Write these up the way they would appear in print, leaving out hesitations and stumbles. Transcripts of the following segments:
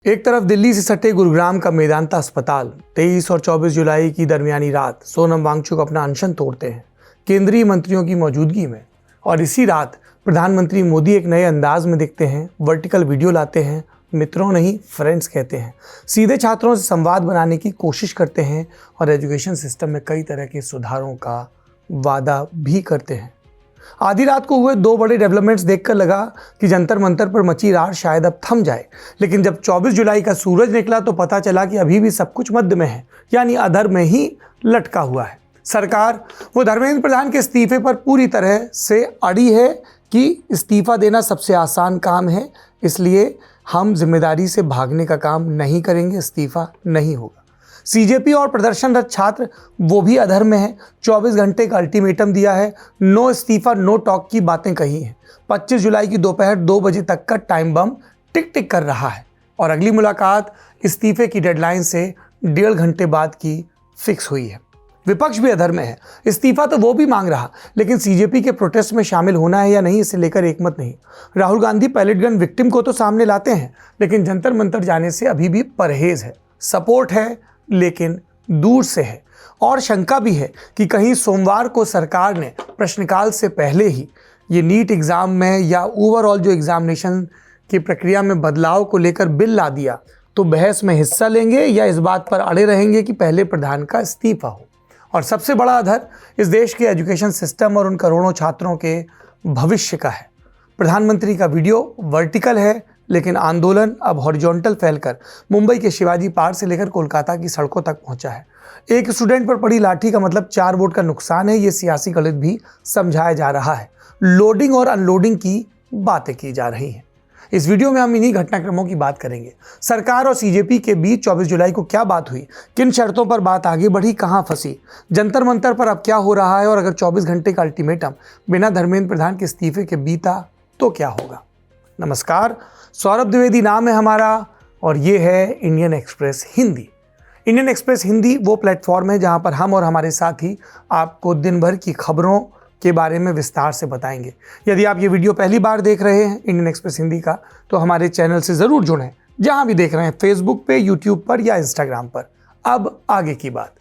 एक तरफ दिल्ली से सटे गुरुग्राम का मेदांता अस्पताल 23 और 24 जुलाई की दरमियानी रात सोनम वांगचुक अपना अनशन तोड़ते हैं केंद्रीय मंत्रियों की मौजूदगी में, और इसी रात प्रधानमंत्री मोदी एक नए अंदाज में दिखते हैं, वर्टिकल वीडियो लाते हैं, मित्रों नहीं फ्रेंड्स कहते हैं, सीधे छात्रों से संवाद बनाने की कोशिश करते हैं और एजुकेशन सिस्टम में कई तरह के सुधारों का वादा भी करते हैं। आधी रात को हुए दो बड़े डेवलपमेंट्स देखकर लगा कि जंतर मंतर पर मची रार शायद अब थम जाए, लेकिन जब 24 जुलाई का सूरज निकला तो पता चला कि अभी भी सब कुछ मध्य में है, यानी अधर में ही लटका हुआ है। सरकार वो धर्मेंद्र प्रधान के इस्तीफे पर पूरी तरह से अड़ी है कि इस्तीफा देना सबसे आसान काम है, इसलिए हम जिम्मेदारी से भागने का काम नहीं करेंगे, इस्तीफा नहीं होगा। सीजेपी और प्रदर्शनरत छात्र वो भी अधर में है। 24 घंटे का अल्टीमेटम दिया है, नो इस्तीफा नो टॉक की बातें कही हैं। 25 जुलाई की दोपहर 2 बजे तक का टाइम बम टिक टिक कर रहा है और अगली मुलाकात इस्तीफे की डेडलाइन से 1.5 घंटे बाद की फिक्स हुई है। विपक्ष भी अधर में है, इस्तीफा तो वो भी मांग रहा, लेकिन सीजेपी के प्रोटेस्ट में शामिल होना है या नहीं इसे लेकर एकमत नहीं। Rahul Gandhi pellet gun victim को तो सामने लाते हैं, लेकिन जंतर मंतर जाने से अभी भी परहेज है। सपोर्ट है लेकिन दूर से है, और शंका भी है कि कहीं सोमवार को सरकार ने प्रश्नकाल से पहले ही ये नीट एग्ज़ाम में या ओवरऑल जो एग्जामिनेशन की प्रक्रिया में बदलाव को लेकर बिल ला दिया तो बहस में हिस्सा लेंगे या इस बात पर अड़े रहेंगे कि पहले प्रधान का इस्तीफा हो। और सबसे बड़ा अधर इस देश के एजुकेशन सिस्टम और उन करोड़ों छात्रों के भविष्य का है। प्रधानमंत्री का वीडियो वर्टिकल है, लेकिन आंदोलन अब हॉरिजॉन्टल फैलकर मुंबई के शिवाजी पार्क से लेकर कोलकाता की सड़कों तक पहुंचा है। एक स्टूडेंट पर पड़ी लाठी का मतलब 4 वोट का नुकसान है, ये सियासी गणित भी समझाया जा रहा है। लोडिंग और अनलोडिंग की बातें की जा रही हैं। इस वीडियो में हम इन्हीं घटनाक्रमों की बात करेंगे। सरकार और सीजेपी के बीच 24 जुलाई को क्या बात हुई, किन शर्तों पर बात आगे बढ़ी, कहां फंसी, जंतर मंतर पर अब क्या हो रहा है, और अगर 24 घंटे का अल्टीमेटम बिना धर्मेंद्र प्रधान के इस्तीफे के बीता तो क्या होगा। नमस्कार, सौरभ द्विवेदी नाम है हमारा और ये है Indian express Hindi. Indian express Hindi वो प्लेटफॉर्म है जहां पर हम और हमारे साथी आपको दिन भर की खबरों के बारे में विस्तार से बताएंगे। यदि आप ये वीडियो पहली बार देख रहे हैं इंडियन एक्सप्रेस हिंदी का, तो हमारे चैनल से ज़रूर जुड़ें, जहां भी देख रहे हैं, फेसबुक पे, यूट्यूब पर या इंस्टाग्राम पर। अब आगे की बात,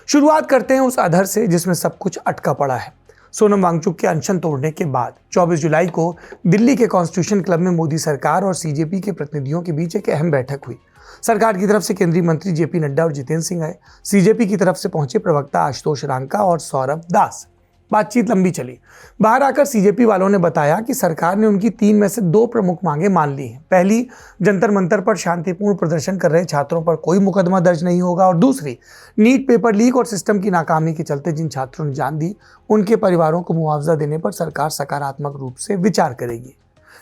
शुरुआत करते हैं उस अधर से जिसमें सब कुछ अटका पड़ा है। सोनम वांगचुक के अनशन तोड़ने के बाद 24 जुलाई को दिल्ली के कॉन्स्टिट्यूशन क्लब में मोदी सरकार और सीजेपी के प्रतिनिधियों के बीच एक अहम बैठक हुई। सरकार की तरफ से केंद्रीय मंत्री जेपी नड्डा और जितेंद्र सिंह आए, सीजेपी की तरफ से पहुंचे प्रवक्ता आशुतोष रांका और सौरभ दास। बातचीत लंबी चली। बाहर आकर सीजेपी वालों ने बताया कि सरकार ने उनकी 3 में से 2 प्रमुख मांगे मान ली हैं। पहली, जंतर मंतर पर शांतिपूर्ण प्रदर्शन कर रहे छात्रों पर कोई मुकदमा दर्ज नहीं होगा, और दूसरी, नीट पेपर लीक और सिस्टम की नाकामी के चलते जिन छात्रों ने जान दी उनके परिवारों को मुआवजा देने पर सरकार सकारात्मक रूप से विचार करेगी।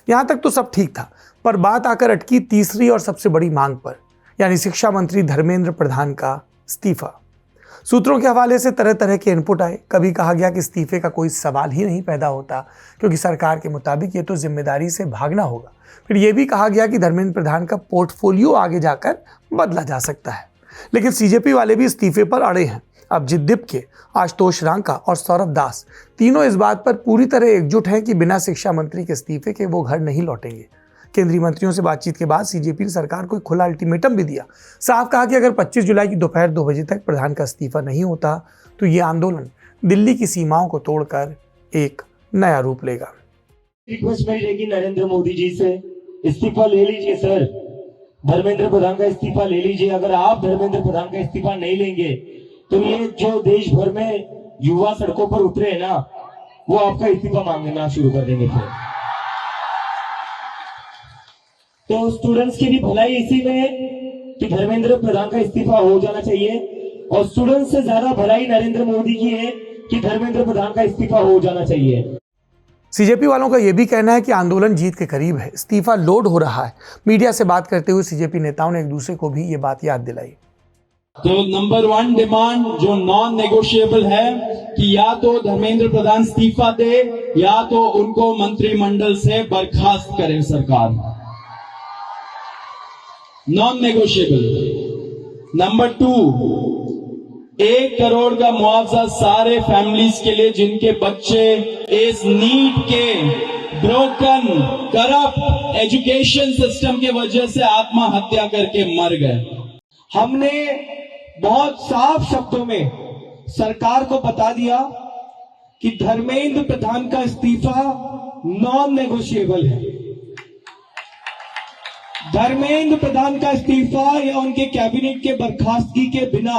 यहाँ तक तो सब ठीक था, पर बात आकर अटकी तीसरी और सबसे बड़ी मांग पर, यानी शिक्षा मंत्री धर्मेंद्र प्रधान का इस्तीफा। सूत्रों के हवाले से तरह तरह के इनपुट आए। कभी कहा गया कि इस्तीफे का कोई सवाल ही नहीं पैदा होता, क्योंकि सरकार के मुताबिक ये तो जिम्मेदारी से भागना होगा। फिर ये भी कहा गया कि धर्मेंद्र प्रधान का पोर्टफोलियो आगे जाकर बदला जा सकता है। लेकिन सीजेपी वाले भी इस्तीफे पर अड़े हैं। अब जिद्दीप के आशुतोष रांका और सौरभ दास तीनों इस बात पर पूरी तरह एकजुट हैं कि बिना शिक्षा मंत्री के इस्तीफे के वो घर नहीं लौटेंगे। केंद्रीय मंत्रियों से बातचीत के बाद सीजेपी ने सरकार को एक खुला अल्टीमेटम भी दिया। साफ कहा कि अगर 25 जुलाई की दोपहर 2 बजे तक प्रधान का इस्तीफा नहीं होता तो ये आंदोलन दिल्ली की सीमाओं को तोड़कर एक नया रूप लेगा। रिक्वेस्ट मेरी रहेगी नरेंद्र मोदी जी से, इस्तीफा ले लीजिए सर, धर्मेंद्र प्रधान का इस्तीफा ले लीजिए। अगर आप धर्मेंद्र प्रधान का इस्तीफा नहीं लेंगे तो ये जो देश भर में युवा सड़कों पर उतरे ना, वो आपका इस्तीफा मांगना शुरू कर देंगे। तो स्टूडेंट्स की भी भलाई इसी में है कि धर्मेंद्र प्रधान का इस्तीफा हो जाना चाहिए, और स्टूडेंट्स से ज्यादा भलाई नरेंद्र मोदी की है कि धर्मेंद्र प्रधान का इस्तीफा हो जाना चाहिए। सीजेपी वालों का यह भी कहना है कि आंदोलन जीत के करीब है, इस्तीफा लोड हो रहा है। मीडिया से बात करते हुए सीजेपी नेताओं ने एक दूसरे को भी ये बात याद दिलाई। तो नंबर 1 डिमांड जो नॉन नेगोशिएबल है कि या तो धर्मेंद्र प्रधान इस्तीफा दे या तो उनको मंत्रिमंडल से बर्खास्त करे सरकार, नॉन नेगोशिएबल। नंबर 2, 1 करोड़ का मुआवजा सारे फैमिलीज के लिए जिनके बच्चे इस नीट के ब्रोकन करप्ट एजुकेशन सिस्टम की वजह से आत्महत्या करके मर गए। हमने बहुत साफ शब्दों में सरकार को बता दिया कि धर्मेंद्र प्रधान का इस्तीफा नॉन नेगोशिएबल है। धर्मेंद्र प्रधान का इस्तीफा या उनके कैबिनेट के बर्खास्तगी के बिना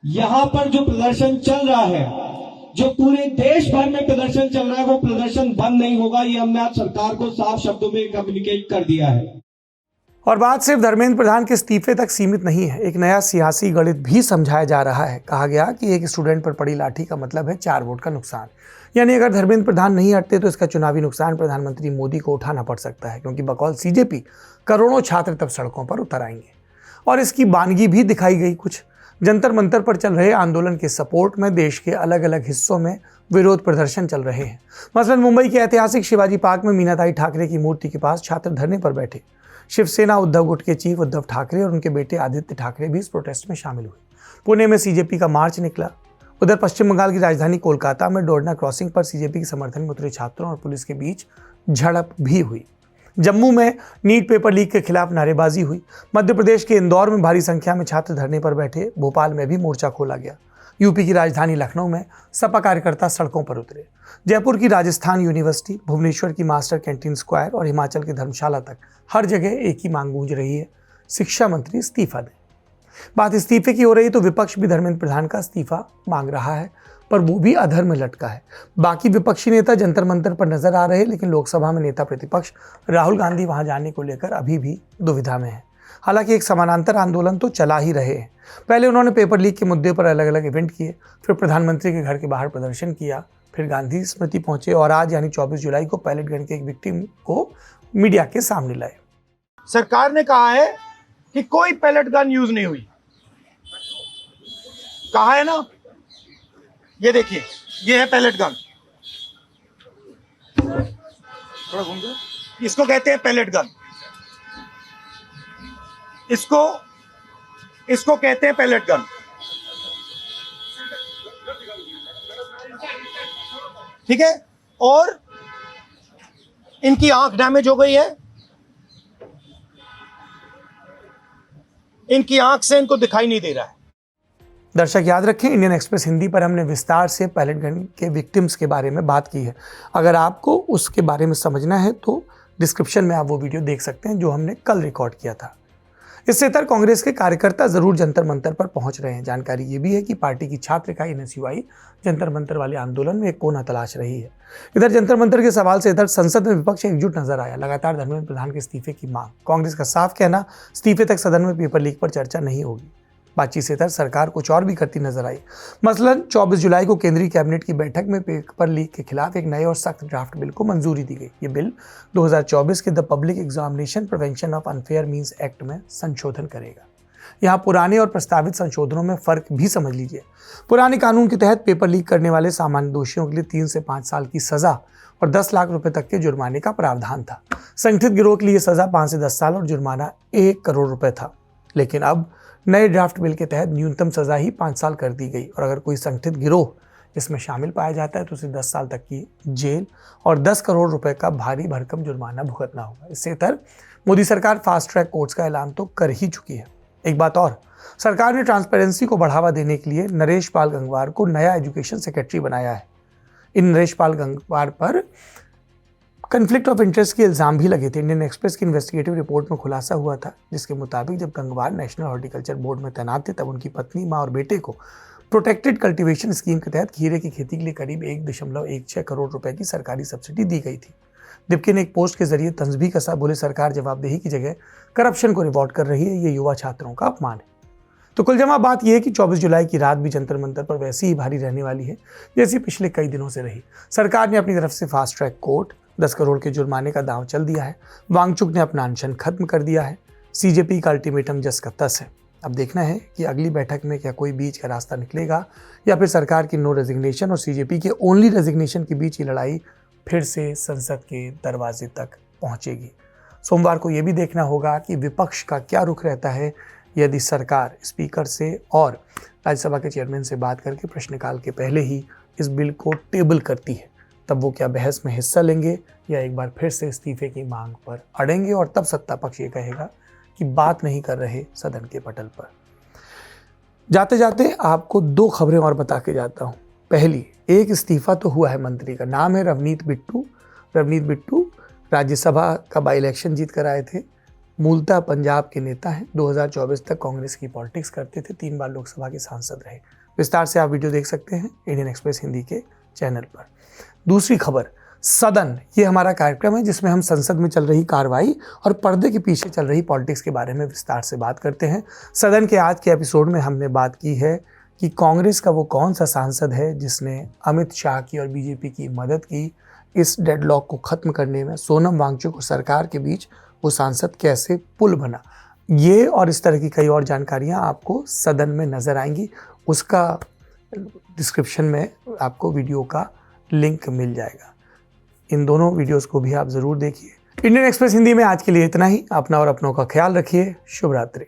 यहां पर जो प्रदर्शन चल रहा है, जो पूरे देश भर में प्रदर्शन चल रहा है, वो प्रदर्शन बंद नहीं होगा। ये हमने आज सरकार को साफ शब्दों में कम्युनिकेट कर दिया है। और बात सिर्फ धर्मेंद्र प्रधान के इस्तीफे तक सीमित नहीं है, एक नया सियासी गणित भी समझाया जा रहा है। कहा गया कि एक स्टूडेंट पर पड़ी लाठी का मतलब है 4 वोट का नुकसान, यानी अगर धर्मेंद्र प्रधान नहीं हटते तो इसका चुनावी नुकसान प्रधानमंत्री मोदी को उठाना पड़ सकता है, क्योंकि बकौल सीजेपी करोड़ों छात्र तब सड़कों पर उतर आएंगे। और इसकी बानगी भी दिखाई गई। कुछ जंतर मंतर पर चल रहे आंदोलन के सपोर्ट में देश के अलग अलग हिस्सों में विरोध प्रदर्शन चल रहे हैं। मसलन मुंबई के ऐतिहासिक शिवाजी पार्क में मीनाताई ठाकरे की मूर्ति के पास छात्र धरने पर बैठे। शिवसेना उद्धव गुट के चीफ उद्धव ठाकरे और उनके बेटे आदित्य ठाकरे भी इस प्रोटेस्ट में शामिल हुए। पुणे में सीजेपी का मार्च निकला। उधर पश्चिम बंगाल की राजधानी कोलकाता में डोरना क्रॉसिंग पर सीजेपी के समर्थन में उतरे छात्रों और पुलिस के बीच झड़प भी हुई। जम्मू में नीट पेपर लीक के खिलाफ नारेबाजी हुई। मध्य प्रदेश के इंदौर में भारी संख्या में छात्र धरने पर बैठे। भोपाल में भी मोर्चा खोला गया। यूपी की राजधानी लखनऊ में सपा कार्यकर्ता सड़कों पर उतरे। जयपुर की राजस्थान यूनिवर्सिटी, भुवनेश्वर की मास्टर कैंटीन स्क्वायर और हिमाचल की धर्मशाला तक हर जगह एक ही मांग गूंज रही है, शिक्षा मंत्री इस्तीफा दें। बात इस्तीफे की हो रही तो विपक्ष भी धर्मेंद्र प्रधान का इस्तीफा मांग रहा है, पर वो भी अधर में लटका है। बाकी विपक्षी नेता जंतर मंतर पर नजर आ रहे हैं, लेकिन लोकसभा में नेता प्रतिपक्ष राहुल गांधी वहां जाने को लेकर अभी भी दुविधा में है। हालांकि एक समानांतर आंदोलन तो चला ही रहे हैं। पहले उन्होंने पेपर लीक के मुद्दे पर अलग अलग इवेंट किए, फिर प्रधानमंत्री के घर के बाहर प्रदर्शन किया, फिर गांधी स्मृति पहुंचे और आज यानी 24 जुलाई को पैलेट गन के एक विक्टिम को मीडिया के सामने लाए। सरकार ने कहा है कि कोई पैलेट गन यूज नहीं हुई। कहा है ना, ये देखिए, ये है पैलेट गन। थोड़ा घूम दो। इसको कहते हैं पैलेट गन। इसको कहते हैं पैलेट गन। ठीक है, और इनकी आंख डैमेज हो गई है। इनकी आंख से इनको दिखाई नहीं दे रहा है। दर्शक याद रखें, इंडियन एक्सप्रेस हिंदी पर हमने विस्तार से पैलेट गन के विक्टिम्स के बारे में बात की है। अगर आपको उसके बारे में समझना है तो डिस्क्रिप्शन में आप वो वीडियो देख सकते हैं जो हमने कल रिकॉर्ड किया था। इससे इतर कांग्रेस के कार्यकर्ता जरूर जंतर मंतर पर पहुंच रहे हैं। जानकारी ये भी है कि पार्टी की छात्र इकाई एनएसयूआई जंतर मंतर वाले आंदोलन में एक कोना तलाश रही है। इधर जंतर मंतर के सवाल से इधर संसद में विपक्ष एकजुट नजर आया। लगातार धर्मेंद्र प्रधान के इस्तीफे की मांग। कांग्रेस का साफ कहना, इस्तीफे तक सदन में पेपर लीक पर चर्चा नहीं होगी। बातचीत से इतर सरकार कुछ और भी करती नजर आई। मसलन 24 जुलाई को केंद्रीय कैबिनेट की बैठक में पेपर लीक के खिलाफ एक नए और सख्त ड्राफ्ट बिल को मंजूरी दी गई। ये बिल 2024 के the public examination prevention of unfair means act में संशोधन करेगा। यहाँ पुराने और प्रस्तावित संशोधनों में फर्क भी समझ लीजिए। पुराने कानून के तहत पेपर लीक करने वाले सामान्य दोषियों के लिए 3 से 5 साल की सजा और 10 लाख रुपए तक के जुर्माने का प्रावधान था। संगठित गिरोह के लिए सजा 5 से 10 साल और जुर्माना 1 करोड़ रुपए था। लेकिन अब नए ड्राफ्ट बिल के तहत न्यूनतम सजा ही 5 साल कर दी गई और अगर कोई संगठित गिरोह इसमें शामिल पाया जाता है तो उसे 10 साल तक की जेल और 10 करोड़ रुपए का भारी भरकम जुर्माना भुगतना होगा। इससे इतर मोदी सरकार फास्ट ट्रैक कोर्ट्स का ऐलान तो कर ही चुकी है। एक बात और, सरकार ने ट्रांसपेरेंसी को बढ़ावा देने के लिए नरेश पाल गंगवार को नया एजुकेशन सेक्रेटरी बनाया है। इन नरेश पाल गंगवार पर कन्फ्लिक्ट ऑफ इंटरेस्ट के इल्जाम भी लगे थे। इंडियन एक्सप्रेस की इन्वेस्टिगेटिव रिपोर्ट में खुलासा हुआ था, जिसके मुताबिक जब गंगवार नेशनल हॉर्टिकल्चर बोर्ड में तैनात थे तब उनकी पत्नी, मां और बेटे को प्रोटेक्टेड कल्टीवेशन स्कीम के तहत खीरे की खेती के लिए करीब 1.16 करोड़ रुपए की सरकारी सब्सिडी दी गई थी। दिप्के ने एक पोस्ट के जरिए तंज भी कसा, बोले सरकार जवाबदेही की जगह करप्शन को रिवॉर्ड कर रही है, ये युवा छात्रों का अपमान है। तो कुल जमा बात यह है कि 24 जुलाई की रात भी जंतर मंतर पर वैसी ही भारी रहने वाली है जैसी पिछले कई दिनों से रही। सरकार ने अपनी तरफ से फास्ट ट्रैक कोर्ट, 10 करोड़ के जुर्माने का दांव चल दिया है। वांगचुक ने अपना अनशन खत्म कर दिया है। सीजेपी का अल्टीमेटम जस का तस है। अब देखना है कि अगली बैठक में क्या कोई बीच का रास्ता निकलेगा या फिर सरकार की नो रेजिग्नेशन और सीजेपी के ओनली रेजिग्नेशन के बीच की लड़ाई फिर से संसद के दरवाजे तक पहुंचेगी। सोमवार को यह भी देखना होगा कि विपक्ष का क्या रुख रहता है यदि सरकार स्पीकर से और राज्यसभा के चेयरमैन से बात करके प्रश्नकाल के पहले ही इस बिल को टेबल करती है। तब वो क्या बहस में हिस्सा लेंगे या एक बार फिर से इस्तीफे की मांग पर अड़ेंगे और तब सत्ता पक्ष ये कहेगा कि बात नहीं कर रहे सदन के पटल पर। जाते जाते आपको 2 खबरें और बता के जाता हूँ। पहली, एक इस्तीफा तो हुआ है मंत्री का, नाम है रवनीत बिट्टू। रवनीत बिट्टू राज्यसभा का बाई इलेक्शन जीत कर आए थे, मूलतः पंजाब के नेता हैं, 2024 तक कांग्रेस की पॉलिटिक्स करते थे, 3 बार लोकसभा के सांसद रहे। विस्तार से आप वीडियो देख सकते हैं इंडियन एक्सप्रेस हिंदी के चैनल पर। दूसरी खबर, सदन, ये हमारा कार्यक्रम है जिसमें हम संसद में चल रही कार्रवाई और पर्दे के पीछे चल रही पॉलिटिक्स के बारे में विस्तार से बात करते हैं। सदन के आज के एपिसोड में हमने बात की है कि कांग्रेस का वो कौन सा सांसद है जिसने अमित शाह की और बीजेपी की मदद की इस डेडलॉक को खत्म करने में। सोनम वांगचुक और सरकार के बीच वो सांसद कैसे पुल बना, ये और इस तरह की कई और जानकारियां आपको सदन में नजर आएंगी। उसका डिस्क्रिप्शन में आपको वीडियो का लिंक मिल जाएगा। इन दोनों वीडियोस को भी आप ज़रूर देखिए। इंडियन एक्सप्रेस हिंदी में आज के लिए इतना ही। अपना और अपनों का ख्याल रखिए। शुभ रात्रि।